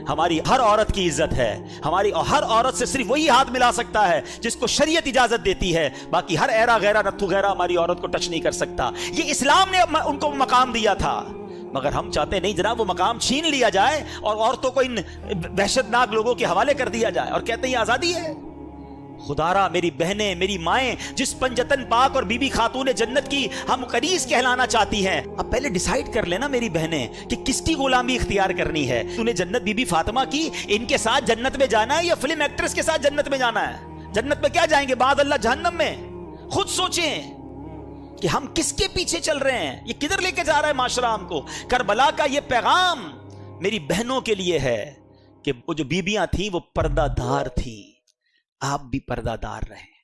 ہماری ہر عورت کی عزت ہے، ہماری ہر عورت سے صرف وہی ہاتھ ملا سکتا ہے جس کو شریعت اجازت دیتی ہے، باقی ہر ایرا غیرہ نتھو غیرہ ہماری عورت کو ٹچ نہیں کر سکتا۔ یہ اسلام نے ان کو مقام دیا تھا، مگر ہم چاہتے نہیں جناب وہ مقام چھین لیا جائے اور عورتوں کو ان وحشت ناک لوگوں کے حوالے کر دیا جائے، اور کہتے ہیں یہ آزادی ہے۔ خدارا میری بہنیں، میری مائیں، جس پنجتن پاک اور بی بی خاتون جنت کی ہم قریص کہلانا چاہتی ہیں، اب پہلے ڈیسائیڈ کر لینا میری بہنیں کہ کس کی غلامی اختیار کرنی ہے۔ تو نے جنت بی بی فاطمہ کی، ان کے ساتھ جنت میں جانا ہے یا فلم ایکٹریس کے ساتھ جنت میں جانا ہے؟ جنت میں کیا جائیں گے؟ بعد اللہ جہنم میں۔ خود سوچیں، کہ ہم کس کے پیچھے چل رہے ہیں, یہ کدھر لے کے جا رہا ہے معاشرہ ہم کو. کربلا کا یہ پیغام میری بہنوں کے لیے ہے کہ وہ جو بیبیاں تھیں وہ پردہ دار تھیں, آپ بھی پردہ دار رہیں.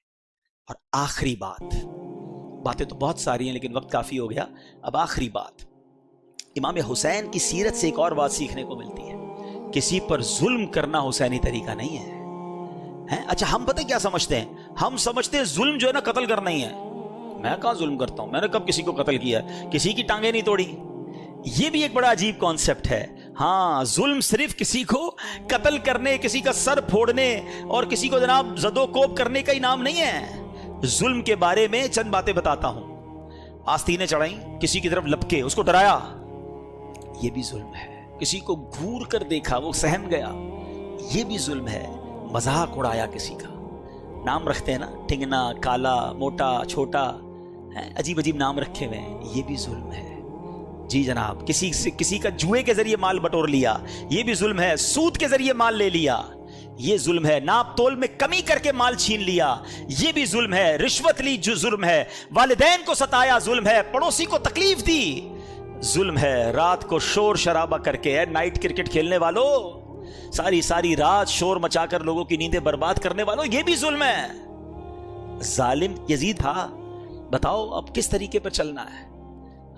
اور آخری بات, باتیں تو بہت ساری ہیں لیکن وقت کافی ہو گیا, اب آخری بات, امام حسین کی سیرت سے ایک اور بات سیکھنے کو ملتی ہے. کسی پر ظلم کرنا حسینی طریقہ نہیں ہے. اچھا ہم پتہ کیا سمجھتے ہیں, ہم سمجھتے ہیں ظلم جو ہے نا قتل کرنا ہی ہے. میں کہاں ظلم کرتا ہوں, میں نے کب کسی کو قتل کیا, کسی کی ٹانگیں نہیں توڑی. یہ بھی ایک بڑا عجیب کانسیپٹ ہے. ہاں ظلم صرف کسی کو قتل کرنے, کسی کا سر پھوڑنے اور کسی کو جناب زد و کوب کرنے کا انعام نہیں ہے. ظلم کے بارے میں چند باتیں بتاتا ہوں. آستینیں چڑھائیں, کسی کی طرف لپکے اس کو ڈرایا, یہ بھی ظلم ہے. کسی کو گھور کر دیکھا وہ سہم گیا, یہ بھی ظلم ہے. مذاق اڑایا کسی کا, نام رکھتے ہیں نا, ٹنگنا, کالا, موٹا, چھوٹا, عجیب عجیب نام رکھے ہوئے ہیں, یہ بھی ظلم ہے. جی جناب, کسی کا جوئے کے ذریعے مال بٹور لیا, یہ بھی ظلم ہے. سود کے ذریعے مال لے لیا, یہ ظلم ہے. ناپ تول میں کمی کر کے مال چھین لیا, یہ بھی ظلم ہے. رشوت لی جو ظلم ہے. والدین کو ستایا ظلم ہے. پڑوسی کو تکلیف دی ظلم ہے. رات کو شور شرابہ کر کے, نائٹ کرکٹ کھیلنے والوں, ساری رات شور مچا کر لوگوں کی نیندیں برباد کرنے والوں, یہ بھی ظلم ہے. ظالم یزید تھا, بتاؤ اب کس طریقے پر چلنا ہے.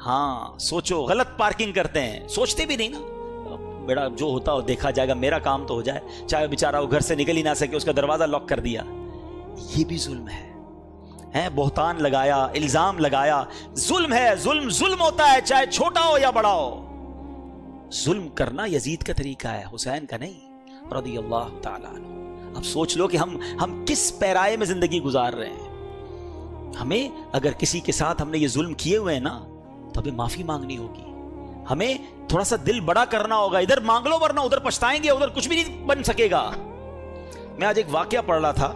ہاں سوچو, غلط پارکنگ کرتے ہیں, سوچتے بھی نہیں نا, بیڑا جو ہوتا ہو دیکھا جائے گا, میرا کام تو ہو جائے. چاہے بیچارہ وہ گھر سے نکل ہی نہ سکے, اس کا دروازہ لاک کر دیا, یہ بھی ظلم ہے. بہتان لگایا, الزام لگایا, ظلم ہے. ظلم ہوتا ہے چاہے چھوٹا ہو یا بڑا ہو. ظلم کرنا یزید کا طریقہ ہے, حسین کا نہیں رضی اللہ تعالیٰ عنہ. اب سوچ لو کہ ہم کس پیرائے میں زندگی گزار رہے ہیں. ہمیں اگر کسی کے ساتھ ہم نے یہ ظلم کیے ہوئے ہیں نا, تو ہمیں معافی مانگنی ہوگی. ہمیں تھوڑا سا دل بڑا کرنا ہوگا. ادھر مانگ لو ورنہ ادھر پچھتائیں گے, ادھر کچھ بھی نہیں بن سکے گا. میں آج ایک واقعہ پڑھ رہا تھا,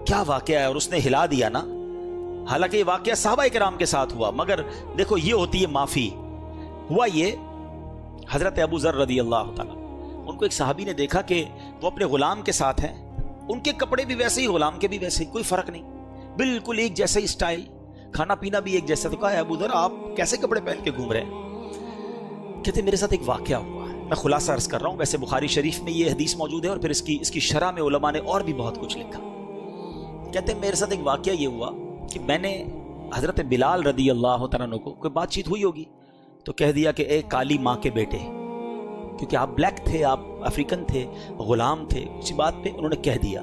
کیا واقعہ ہے, اور اس نے ہلا دیا نا. حالانکہ یہ واقعہ صحابہ کرام کے ساتھ ہوا, مگر دیکھو یہ ہوتی ہے معافی. ہوا یہ, حضرت ابو ذر رضی اللہ تعالیٰ, ان کو ایک صحابی نے دیکھا کہ وہ اپنے غلام کے ساتھ ہیں. ان کے کپڑے بھی ویسے ہی, غلام کے بھی ویسے ہی, کوئی فرق نہیں, بالکل ایک جیسا ہی اسٹائل, کھانا پینا بھی ایک جیسا. تو کہا ابو ذر آپ کیسے کپڑے پہن کے گھوم رہے ہیں؟ کہتے میرے ساتھ ایک واقعہ ہوا. میں خلاصہ عرض کر رہا ہوں, ویسے بخاری شریف میں یہ حدیث موجود ہے اور پھر اس کی شرح میں علماء نے اور بھی بہت کچھ لکھا. کہتے میرے ساتھ ایک واقعہ یہ ہوا کہ میں نے حضرت بلال رضی اللہ تعالیٰ عنہ کو, کوئی بات چیت ہوئی ہوگی تو کہہ دیا کہ اے کالی ماں کے بیٹے, کیونکہ آپ بلیک تھے, آپ افریقن تھے, غلام تھے, اسی بات پہ انہوں نے کہہ دیا.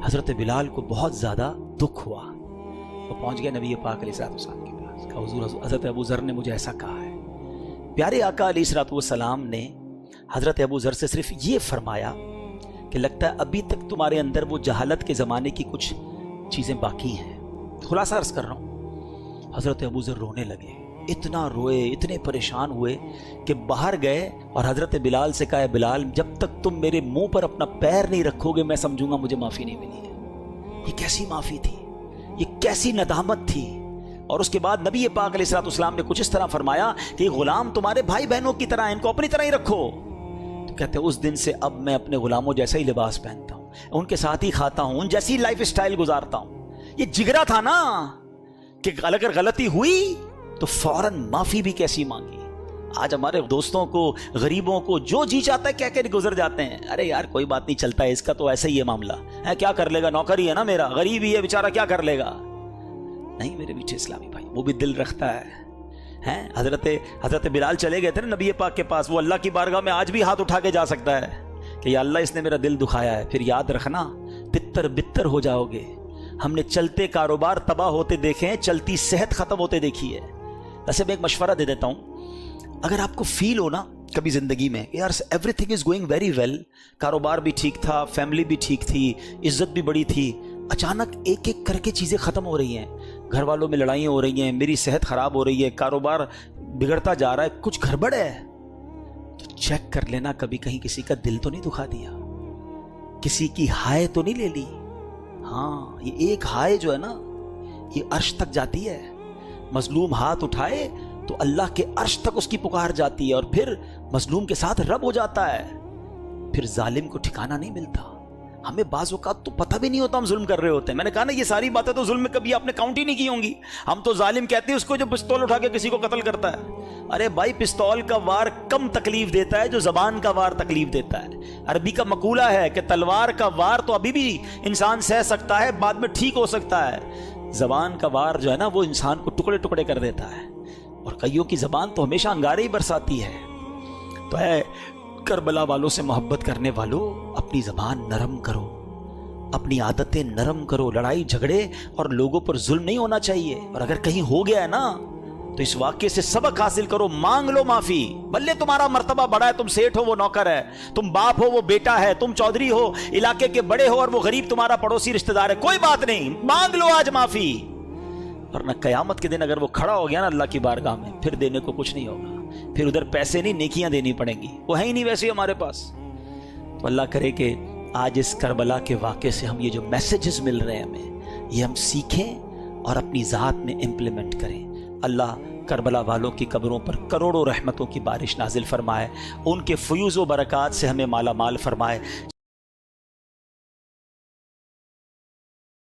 حضرت بلال کو بہت زیادہ دکھ ہوا, وہ پہنچ گیا نبی پاک علیہ السلام کے پاس, کہا حضور حضرت ابو ذر نے مجھے ایسا کہا ہے. پیارے آقا علیہ السلام نے حضرت ابو ذر سے صرف یہ فرمایا کہ لگتا ہے ابھی تک تمہارے اندر وہ جہالت کے زمانے کی کچھ چیزیں باقی ہیں. خلاصہ عرض کر رہا ہوں, حضرت ابو ذر رونے لگے, اتنا روئے, اتنے پریشان ہوئے کہ باہر گئے اور حضرت بلال سے کہا بلال جب تک تم میرے منہ پر اپنا پیر نہیں رکھو گے میں سمجھوں گا مجھے معافی نہیں ملی ہے. یہ کیسی معافی تھی, یہ کیسی ندامت تھی. اور اس کے بعد نبی پاک علیہ السلام نے کچھ اس طرح فرمایا کہ یہ غلام تمہارے بھائی بہنوں کی طرح, ان کو اپنی طرح ہی رکھو. تو کہتے ہیں اس دن سے اب میں اپنے غلاموں جیسا ہی لباس پہنتا ہوں, ان کے ساتھ ہی کھاتا ہوں, ان جیسی لائف اسٹائل گزارتا ہوں. یہ جگرا تھا نا کہ اگر غلطی ہوئی تو فوراً معافی بھی کیسی مانگی. آج ہمارے دوستوں کو, غریبوں کو جو جی چاہتا ہے کہہ کے گزر جاتے ہیں, ارے یار کوئی بات نہیں, چلتا ہے, اس کا تو ایسا ہی ہے معاملہ ہے, کیا کر لے گا, نوکر ہی ہے نا میرا, غریب ہی ہے بیچارہ, کیا کر لے گا. نہیں میرے میٹھے اسلامی بھائی, وہ بھی دل رکھتا ہے. حضرت بلال چلے گئے تھے نا نبی پاک کے پاس, وہ اللہ کی بارگاہ میں آج بھی ہاتھ اٹھا کے جا سکتا ہے کہ یا اللہ اس نے میرا دل دکھایا ہے. پھر یاد رکھنا تتر بتر ہو جاؤ گے. ہم نے چلتے کاروبار تباہ ہوتے دیکھے ہیں, چلتی صحت ختم ہوتے دیکھی ہے. ویسے میں ایک مشورہ دے دیتا ہوں, اگر آپ کو فیل ہو نا کبھی زندگی میں یار every thing is going very well, کاروبار بھی ٹھیک تھا, فیملی بھی ٹھیک تھی, عزت بھی بڑی تھی, اچانک ایک ایک کر کے چیزیں ختم ہو رہی ہیں, گھر والوں میں لڑائیاں ہو رہی ہیں, میری صحت خراب ہو رہی ہے, کاروبار بگڑتا جا رہا ہے, کچھ گڑبڑ ہے, تو چیک کر لینا کبھی کہیں کسی کا دل تو نہیں دکھا دیا, کسی کی ہائے تو نہیں لے لی. ہاں یہ ایک ہائے جو ہے نا یہ عرش تک جاتی ہے. مظلوم ہاتھ اٹھائے تو اللہ کے عرش تک اس کی پکار جاتی ہے, اور پھر مظلوم کے ساتھ رب ہو جاتا ہے. پھر ظالم کو ٹھکانہ نہیں ملتا. ہمیں بعض اوقات تو پتہ بھی نہیں ہوتا ہم ظلم کر رہے ہوتے ہیں. میں نے کہا نا یہ ساری باتیں تو ظلم میں کبھی آپ نے کاؤنٹ ہی نہیں کی ہوں گی. ہم تو ظالم کہتے ہیں اس کو جو پستول اٹھا کے کسی کو قتل کرتا ہے. ارے بھائی پستول کا وار کم تکلیف دیتا ہے جو زبان کا وار تکلیف دیتا ہے. عربی کا مقولہ ہے کہ تلوار کا وار تو ابھی بھی انسان سہ سکتا ہے, بعد میں ٹھیک ہو سکتا ہے. زبان کا وار جو ہے نا وہ انسان کو ٹکڑے ٹکڑے کر دیتا ہے, اور کئیوں کی زبان تو ہمیشہ انگارے ہی برساتی ہے. تو اے کربلا والوں سے محبت کرنے والوں, اپنی زبان نرم کرو, اپنی عادتیں نرم کرو. لڑائی جھگڑے اور لوگوں پر ظلم نہیں ہونا چاہیے, اور اگر کہیں ہو گیا ہے نا تو اس واقعے سے سبق حاصل کرو, مانگ لو معافی. بلے تمہارا مرتبہ بڑا ہے, تم سیٹھ ہو وہ نوکر ہے, تم باپ ہو وہ بیٹا ہے, تم چودھری ہو علاقے کے بڑے ہو اور وہ غریب تمہارا پڑوسی رشتہ دار ہے, کوئی بات نہیں, مانگ لو آج معافی. ورنہ قیامت کے دن اگر وہ کھڑا ہو گیا نا اللہ کی بارگاہ میں, پھر دینے کو کچھ نہیں ہوگا. پھر ادھر پیسے نہیں نیکیاں دینی پڑیں گی, وہ ہے ہی نہیں ویسے ہمارے پاس. تو اللہ کرے کہ آج اس کربلا کے واقعے سے ہم یہ جو میسیجز مل رہے ہیں ہمیں, یہ ہم سیکھیں اور اپنی ذات میں امپلیمنٹ کریں. اللہ کربلا والوں کی قبروں پر کروڑوں رحمتوں کی بارش نازل فرمائے, ان کے فیوز و برکات سے ہمیں مالا مال فرمائے.